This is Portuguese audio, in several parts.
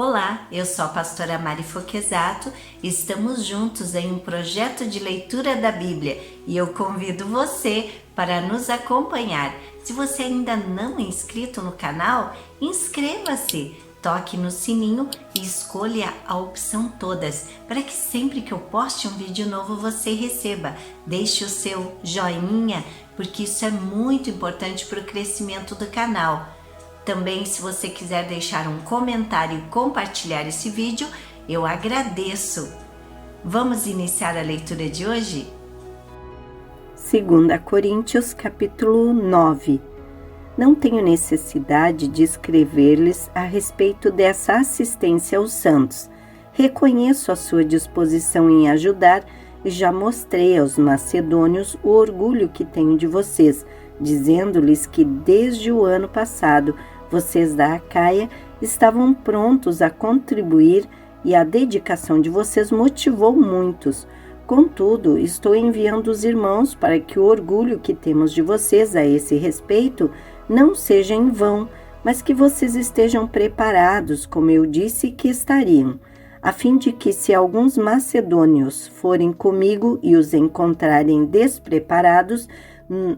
Olá, eu sou a pastora Mari Foquesato e estamos juntos em um projeto de leitura da Bíblia e eu convido você para nos acompanhar. Se você ainda não é inscrito no canal, inscreva-se, toque no sininho e escolha a opção todas para que sempre que eu poste um vídeo novo você receba. Deixe o seu joinha porque isso é muito importante para o crescimento do canal. Também, se você quiser deixar um comentário e compartilhar esse vídeo, eu agradeço. Vamos iniciar a leitura de hoje? 2 Coríntios, capítulo 9. Não tenho necessidade de escrever-lhes a respeito dessa assistência aos santos. Reconheço a sua disposição em ajudar e já mostrei aos macedônios o orgulho que tenho de vocês, dizendo-lhes que desde o ano passado vocês da Acaia estavam prontos a contribuir e a dedicação de vocês motivou muitos. Contudo, estou enviando os irmãos para que o orgulho que temos de vocês a esse respeito não seja em vão, mas que vocês estejam preparados, como eu disse que estariam, a fim de que, se alguns macedônios forem comigo e os encontrarem despreparados,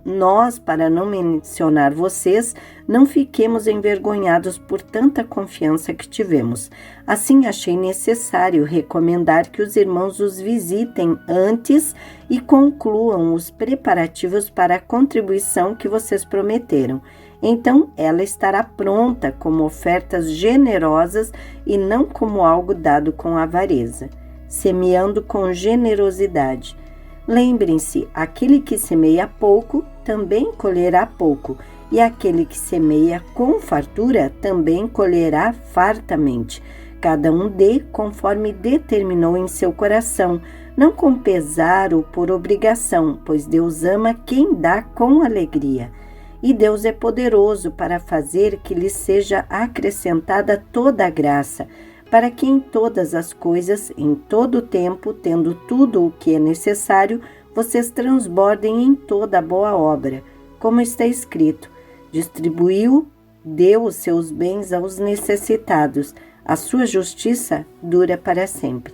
nós, para não mencionar vocês, não fiquemos envergonhados por tanta confiança que tivemos. Assim, achei necessário recomendar que os irmãos os visitem antes e concluam os preparativos para a contribuição que vocês prometeram. Então, ela estará pronta como ofertas generosas e não como algo dado com avareza, semeando com generosidade. Lembrem-se, aquele que semeia pouco, também colherá pouco, e aquele que semeia com fartura, também colherá fartamente. Cada um dê conforme determinou em seu coração, não com pesar ou por obrigação, pois Deus ama quem dá com alegria. E Deus é poderoso para fazer que lhe seja acrescentada toda a graça, para que em todas as coisas, em todo o tempo, tendo tudo o que é necessário, vocês transbordem em toda a boa obra. Como está escrito, distribuiu, deu os seus bens aos necessitados, a sua justiça dura para sempre.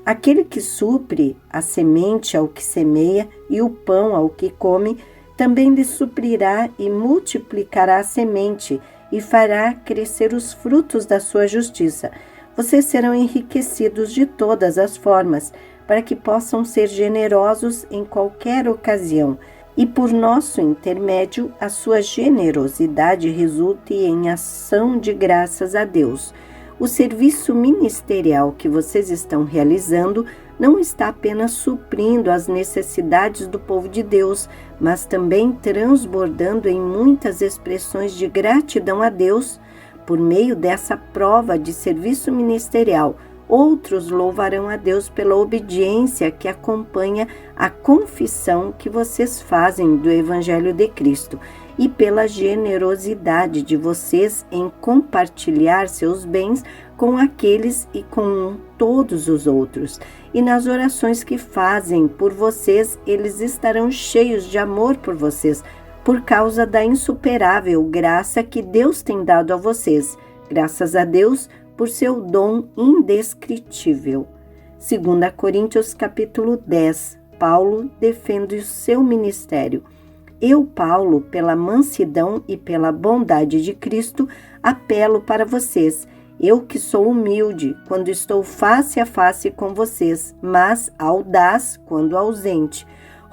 Aquele que supre a semente ao que semeia e o pão ao que come, também lhe suprirá e multiplicará a semente e fará crescer os frutos da sua justiça. Vocês serão enriquecidos de todas as formas, para que possam ser generosos em qualquer ocasião, e por nosso intermédio a sua generosidade resulte em ação de graças a Deus. O serviço ministerial que vocês estão realizando não está apenas suprindo as necessidades do povo de Deus, mas também transbordando em muitas expressões de gratidão a Deus. Por meio dessa prova de serviço ministerial, outros louvarão a Deus pela obediência que acompanha a confissão que vocês fazem do Evangelho de Cristo e pela generosidade de vocês em compartilhar seus bens com aqueles e com todos os outros. E nas orações que fazem por vocês, eles estarão cheios de amor por vocês, por causa da insuperável graça que Deus tem dado a vocês. Graças a Deus por seu dom indescritível. 2 Coríntios capítulo 10. Paulo defende o seu ministério. Eu, Paulo, pela mansidão e pela bondade de Cristo, apelo para vocês. Eu que sou humilde quando estou face a face com vocês, mas audaz quando ausente.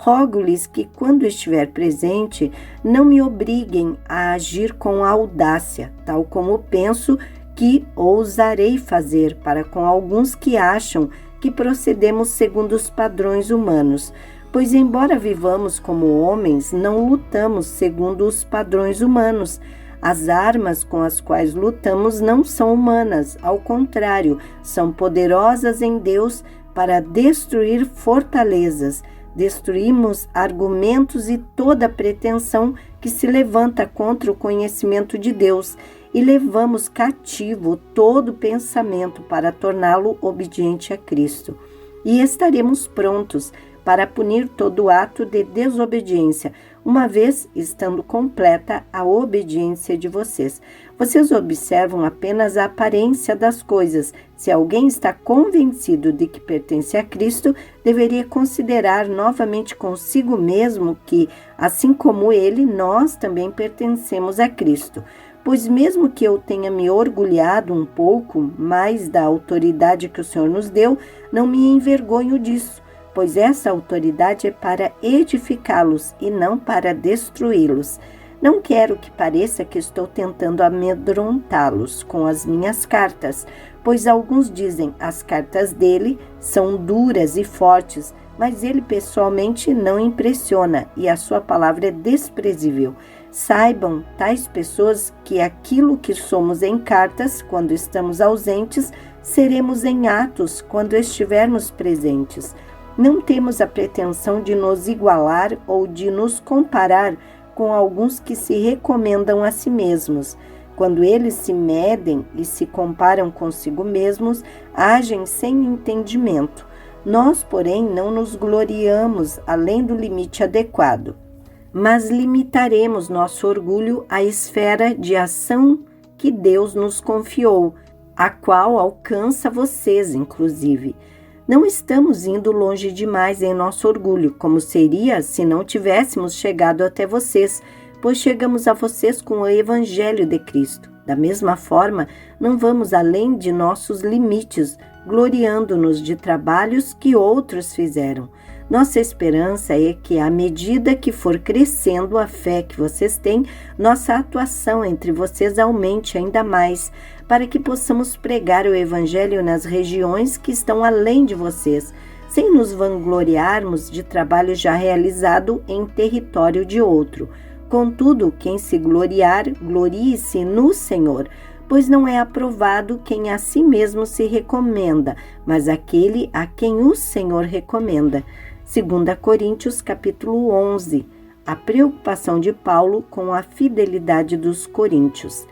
Rogo-lhes que, quando estiver presente, não me obriguem a agir com audácia, tal como penso que ousarei fazer para com alguns que acham que procedemos segundo os padrões humanos. Pois, embora vivamos como homens, não lutamos segundo os padrões humanos. As armas com as quais lutamos não são humanas, ao contrário, são poderosas em Deus para destruir fortalezas. Destruímos argumentos e toda pretensão que se levanta contra o conhecimento de Deus e levamos cativo todo pensamento para torná-lo obediente a Cristo. E estaremos prontos para punir todo ato de desobediência, uma vez estando completa a obediência de vocês. Vocês observam apenas a aparência das coisas. Se alguém está convencido de que pertence a Cristo, deveria considerar novamente consigo mesmo que, assim como ele, nós também pertencemos a Cristo. Pois mesmo que eu tenha me orgulhado um pouco mais da autoridade que o Senhor nos deu, não me envergonho disso, pois essa autoridade é para edificá-los e não para destruí-los. Não quero que pareça que estou tentando amedrontá-los com as minhas cartas, pois alguns dizem as cartas dele são duras e fortes, mas ele pessoalmente não impressiona e a sua palavra é desprezível. Saibam tais pessoas que aquilo que somos em cartas, quando estamos ausentes, seremos em atos quando estivermos presentes. Não temos a pretensão de nos igualar ou de nos comparar com alguns que se recomendam a si mesmos. Quando eles se medem e se comparam consigo mesmos, agem sem entendimento. Nós, porém, não nos gloriamos além do limite adequado, mas limitaremos nosso orgulho à esfera de ação que Deus nos confiou, a qual alcança vocês, inclusive. Não estamos indo longe demais em nosso orgulho, como seria se não tivéssemos chegado até vocês, pois chegamos a vocês com o Evangelho de Cristo. Da mesma forma, não vamos além de nossos limites, gloriando-nos de trabalhos que outros fizeram. Nossa esperança é que, à medida que for crescendo a fé que vocês têm, nossa atuação entre vocês aumente ainda mais, para que possamos pregar o Evangelho nas regiões que estão além de vocês, sem nos vangloriarmos de trabalho já realizado em território de outro. Contudo, quem se gloriar, glorie-se no Senhor, pois não é aprovado quem a si mesmo se recomenda, mas aquele a quem o Senhor recomenda. 2 Coríntios capítulo 11. A preocupação de Paulo com a fidelidade dos coríntios.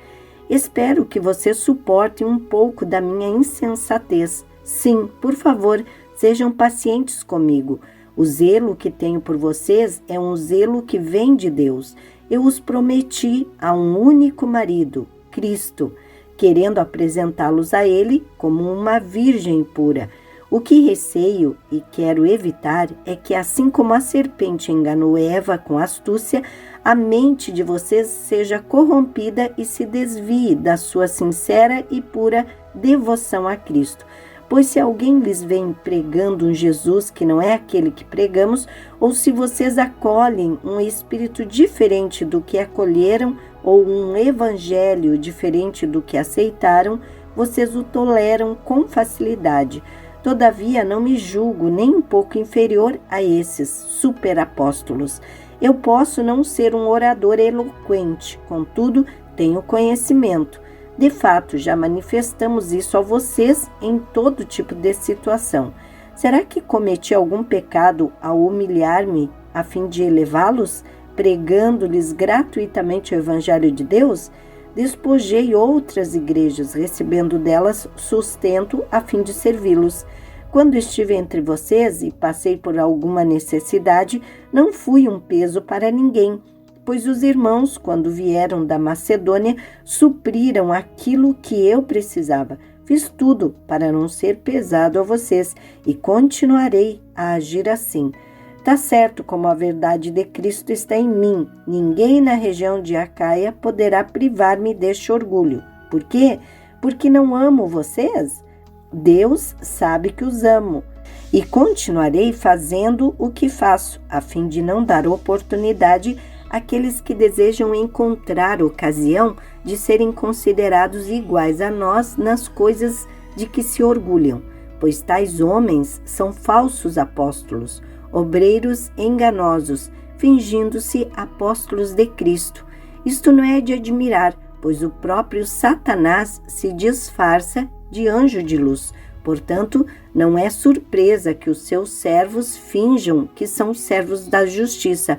Espero que vocês suportem um pouco da minha insensatez. Sim, por favor, sejam pacientes comigo. O zelo que tenho por vocês é um zelo que vem de Deus. Eu os prometi a um único marido, Cristo, querendo apresentá-los a Ele como uma virgem pura. O que receio e quero evitar é que, assim como a serpente enganou Eva com astúcia, a mente de vocês seja corrompida e se desvie da sua sincera e pura devoção a Cristo. Pois se alguém lhes vem pregando um Jesus que não é aquele que pregamos, ou se vocês acolhem um espírito diferente do que acolheram, ou um evangelho diferente do que aceitaram, vocês o toleram com facilidade. Todavia, não me julgo nem um pouco inferior a esses superapóstolos. Eu posso não ser um orador eloquente, contudo, tenho conhecimento. De fato, já manifestamos isso a vocês em todo tipo de situação. Será que cometi algum pecado ao humilhar-me a fim de elevá-los, pregando-lhes gratuitamente o Evangelho de Deus? Despojei outras igrejas, recebendo delas sustento a fim de servi-los. Quando estive entre vocês e passei por alguma necessidade, não fui um peso para ninguém, pois os irmãos, quando vieram da Macedônia, supriram aquilo que eu precisava. Fiz tudo para não ser pesado a vocês e continuarei a agir assim. Está certo como a verdade de Cristo está em mim. Ninguém na região de Acaia poderá privar-me deste orgulho. Por quê? Porque não amo vocês? Deus sabe que os amo. E continuarei fazendo o que faço, a fim de não dar oportunidade àqueles que desejam encontrar ocasião de serem considerados iguais a nós nas coisas de que se orgulham, pois tais homens são falsos apóstolos, obreiros enganosos, fingindo-se apóstolos de Cristo. Isto não é de admirar, pois o próprio Satanás se disfarça de anjo de luz. Portanto, não é surpresa que os seus servos finjam que são servos da justiça.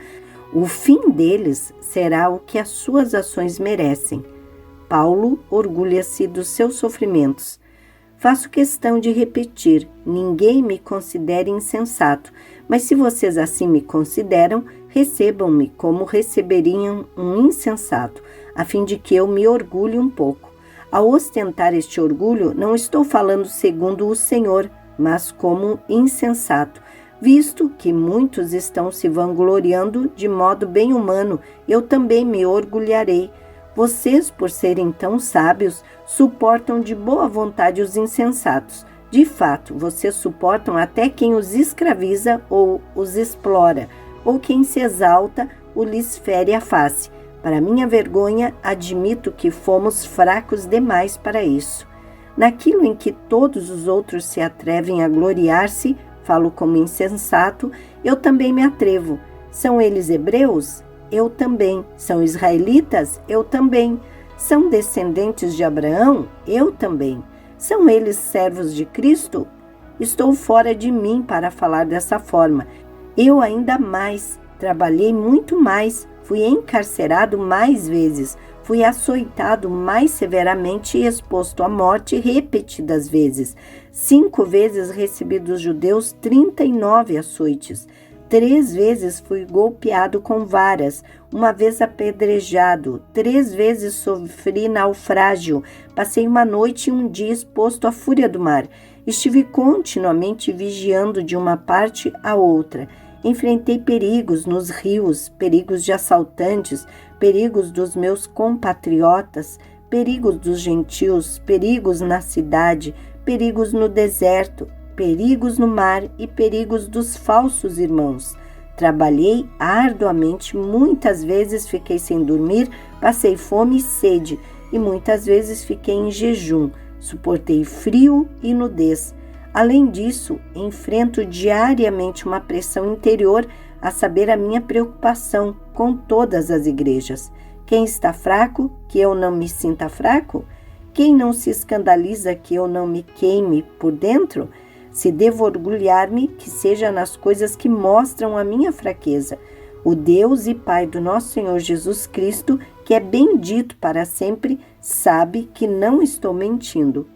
O fim deles será o que as suas ações merecem. Paulo orgulha-se dos seus sofrimentos. Faço questão de repetir, ninguém me considere insensato, mas se vocês assim me consideram, recebam-me como receberiam um insensato, a fim de que eu me orgulhe um pouco. Ao ostentar este orgulho, não estou falando segundo o Senhor, mas como insensato. Visto que muitos estão se vangloriando de modo bem humano, eu também me orgulharei. Vocês, por serem tão sábios, suportam de boa vontade os insensatos. De fato, vocês suportam até quem os escraviza ou os explora, ou quem se exalta ou lhes fere a face. Para minha vergonha, admito que fomos fracos demais para isso. Naquilo em que todos os outros se atrevem a gloriar-se, falo como insensato, eu também me atrevo. São eles hebreus? Eu também. São israelitas? Eu também. São descendentes de Abraão? Eu também. São eles servos de Cristo? Estou fora de mim para falar dessa forma. Eu ainda mais, trabalhei muito mais, fui encarcerado mais vezes, fui açoitado mais severamente e exposto à morte repetidas vezes. 5 vezes recebi dos judeus 39 açoites. 3 vezes fui golpeado com varas, 1 vez apedrejado, 3 vezes sofri naufrágio, passei 1 noite e 1 dia exposto à fúria do mar. Estive continuamente vigiando de uma parte a outra. Enfrentei perigos nos rios, perigos de assaltantes, perigos dos meus compatriotas, perigos dos gentios, perigos na cidade, perigos no deserto, perigos no mar e perigos dos falsos irmãos. Trabalhei arduamente, muitas vezes fiquei sem dormir, passei fome e sede, e muitas vezes fiquei em jejum, suportei frio e nudez. Além disso, enfrento diariamente uma pressão interior, a saber, a minha preocupação com todas as igrejas. Quem está fraco, que eu não me sinta fraco? Quem não se escandaliza que eu não me queime por dentro? Se devo orgulhar-me, que seja nas coisas que mostram a minha fraqueza. O Deus e Pai do nosso Senhor Jesus Cristo, que é bendito para sempre, sabe que não estou mentindo.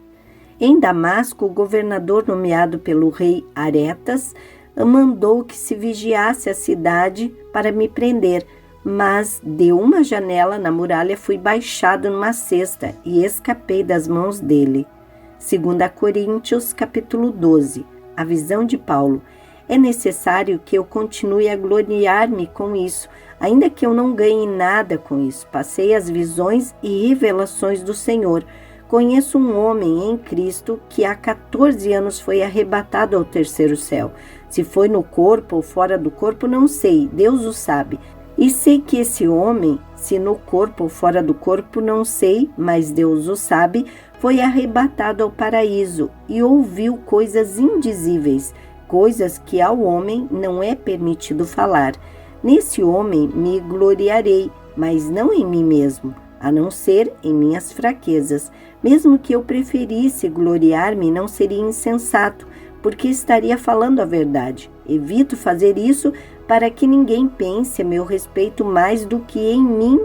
Em Damasco, o governador nomeado pelo rei Aretas mandou que se vigiasse a cidade para me prender, mas de uma janela na muralha fui baixado numa cesta e escapei das mãos dele. 2 Coríntios, capítulo 12. A visão de Paulo. É necessário que eu continue a gloriar-me com isso, ainda que eu não ganhe nada com isso. Passei as visões e revelações do Senhor. Conheço um homem em Cristo que há 14 anos foi arrebatado ao terceiro céu. Se foi no corpo ou fora do corpo, não sei, Deus o sabe. E sei que esse homem, se no corpo ou fora do corpo, não sei, mas Deus o sabe, foi arrebatado ao paraíso e ouviu coisas indizíveis, coisas que ao homem não é permitido falar. Nesse homem me gloriarei, mas não em mim mesmo, a não ser em minhas fraquezas. Mesmo que eu preferisse gloriar-me, não seria insensato, porque estaria falando a verdade. Evito fazer isso para que ninguém pense a meu respeito mais do que em mim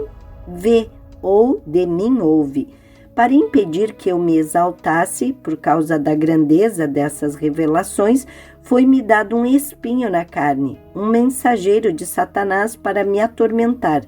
vê ou de mim ouve. Para impedir que eu me exaltasse por causa da grandeza dessas revelações, foi-me dado um espinho na carne, um mensageiro de Satanás para me atormentar.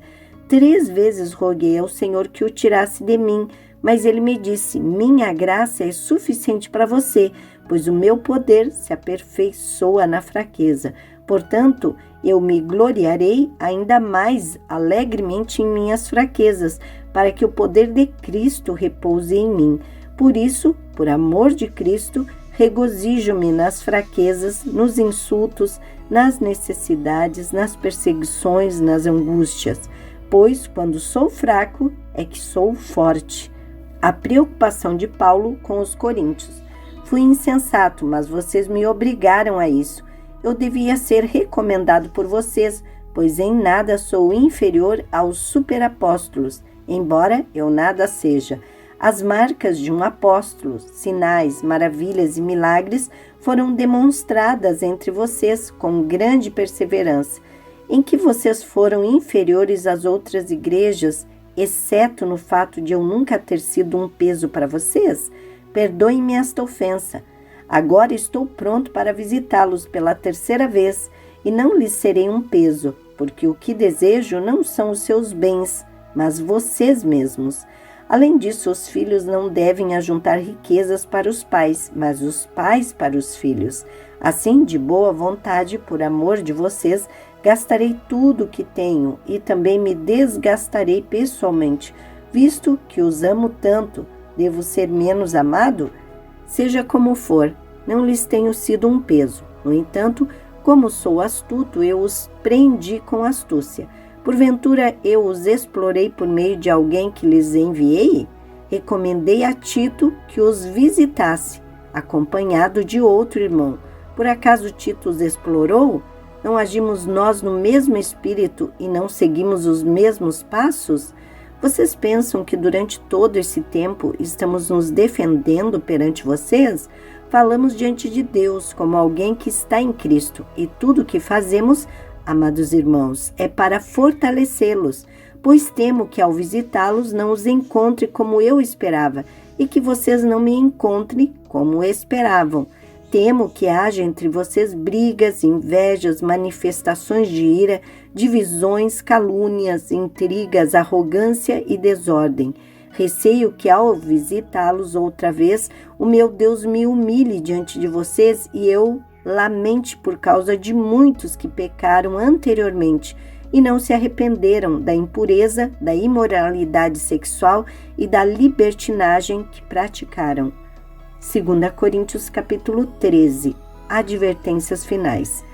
3 vezes roguei ao Senhor que o tirasse de mim, mas ele me disse: minha graça é suficiente para você, pois o meu poder se aperfeiçoa na fraqueza. Portanto, eu me gloriarei ainda mais alegremente em minhas fraquezas, para que o poder de Cristo repouse em mim. Por isso, por amor de Cristo, regozijo-me nas fraquezas, nos insultos, nas necessidades, nas perseguições, nas angústias. Pois, quando sou fraco, é que sou forte. A preocupação de Paulo com os coríntios. Fui insensato, mas vocês me obrigaram a isso. Eu devia ser recomendado por vocês, pois em nada sou inferior aos superapóstolos, embora eu nada seja. As marcas de um apóstolo, sinais, maravilhas e milagres foram demonstradas entre vocês com grande perseverança. Em que vocês foram inferiores às outras igrejas, exceto no fato de eu nunca ter sido um peso para vocês? perdoem-me esta ofensa. Agora estou pronto para visitá-los pela terceira vez e não lhes serei um peso, porque o que desejo não são os seus bens, mas vocês mesmos. Além disso, os filhos não devem ajuntar riquezas para os pais, mas os pais para os filhos. Assim, de boa vontade, por amor de vocês, gastarei tudo o que tenho e também me desgastarei pessoalmente, visto que os amo tanto. Devo ser menos amado? Seja como for, não lhes tenho sido um peso. No entanto, como sou astuto, eu os prendi com astúcia. Porventura eu os explorei por meio de alguém que lhes enviei? Recomendei a Tito que os visitasse, acompanhado de outro irmão. Por acaso Tito os explorou? Não agimos nós no mesmo espírito e não seguimos os mesmos passos? Vocês pensam que durante todo esse tempo estamos nos defendendo perante vocês? Falamos diante de Deus como alguém que está em Cristo e tudo o que fazemos, amados irmãos, é para fortalecê-los, pois temo que ao visitá-los não os encontre como eu esperava e que vocês não me encontrem como esperavam. Temo que haja entre vocês brigas, invejas, manifestações de ira, divisões, calúnias, intrigas, arrogância e desordem. Receio que ao visitá-los outra vez, o meu Deus me humilhe diante de vocês e eu lamente por causa de muitos que pecaram anteriormente e não se arrependeram da impureza, da imoralidade sexual e da libertinagem que praticaram. 2 Coríntios capítulo 13. Advertências finais.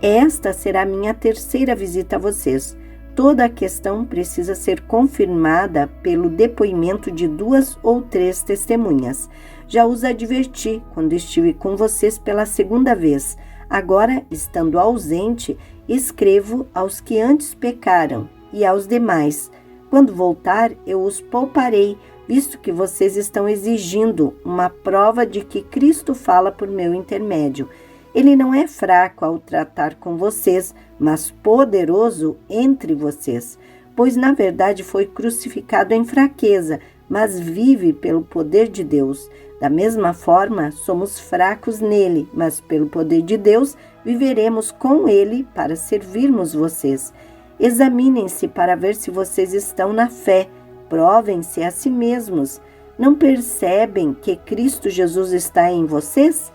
Esta será a minha terceira visita a vocês. Toda a questão precisa ser confirmada pelo depoimento de 2 ou 3 testemunhas. Já os adverti quando estive com vocês pela segunda vez. Agora, estando ausente, escrevo aos que antes pecaram e aos demais. Quando voltar, eu os pouparei, visto que vocês estão exigindo uma prova de que Cristo fala por meu intermédio. Ele não é fraco ao tratar com vocês, mas poderoso entre vocês, pois na verdade foi crucificado em fraqueza, mas vive pelo poder de Deus. Da mesma forma, somos fracos nele, mas pelo poder de Deus viveremos com ele para servirmos vocês. Examinem-se para ver se vocês estão na fé. Provem-se a si mesmos. Não percebem que Cristo Jesus está em vocês?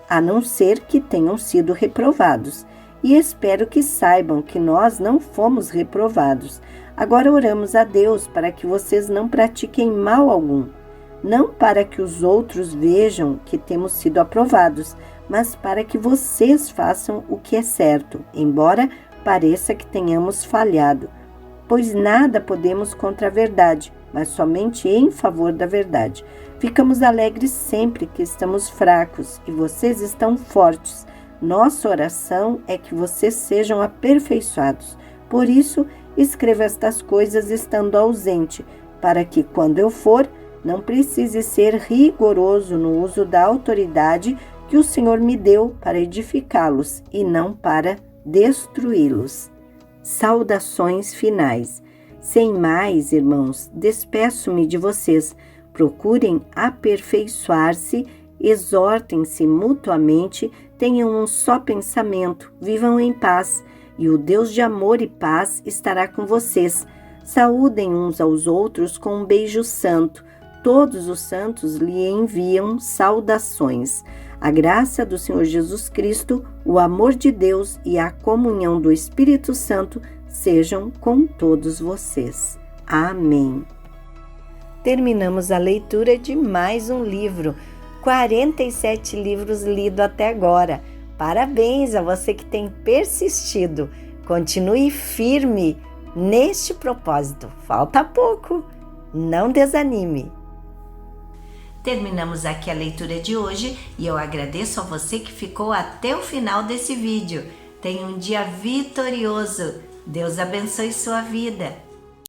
A não ser que tenham sido reprovados. E espero que saibam que nós não fomos reprovados. Agora oramos a Deus para que vocês não pratiquem mal algum. Não para que os outros vejam que temos sido aprovados, mas para que vocês façam o que é certo, embora pareça que tenhamos falhado. Pois nada podemos contra a verdade, mas somente em favor da verdade. Ficamos alegres sempre que estamos fracos e vocês estão fortes. Nossa oração é que vocês sejam aperfeiçoados. Por isso, escrevo estas coisas estando ausente, para que, quando eu for, não precise ser rigoroso no uso da autoridade que o Senhor me deu para edificá-los e não para destruí-los. Saudações finais. Sem mais, irmãos, despeço-me de vocês. Procurem aperfeiçoar-se, exortem-se mutuamente, tenham um só pensamento, vivam em paz, e o Deus de amor e paz estará com vocês. Saúdem uns aos outros com um beijo santo. Todos os santos lhe enviam saudações. A graça do Senhor Jesus Cristo, o amor de Deus e a comunhão do Espírito Santo sejam com todos vocês. Amém. Terminamos a leitura de mais um livro, 47 livros lidos até agora. Parabéns a você que tem persistido. Continue firme neste propósito. Falta pouco. Não desanime. Terminamos aqui a leitura de hoje e eu agradeço a você que ficou até o final desse vídeo. Tenha um dia vitorioso. Deus abençoe sua vida.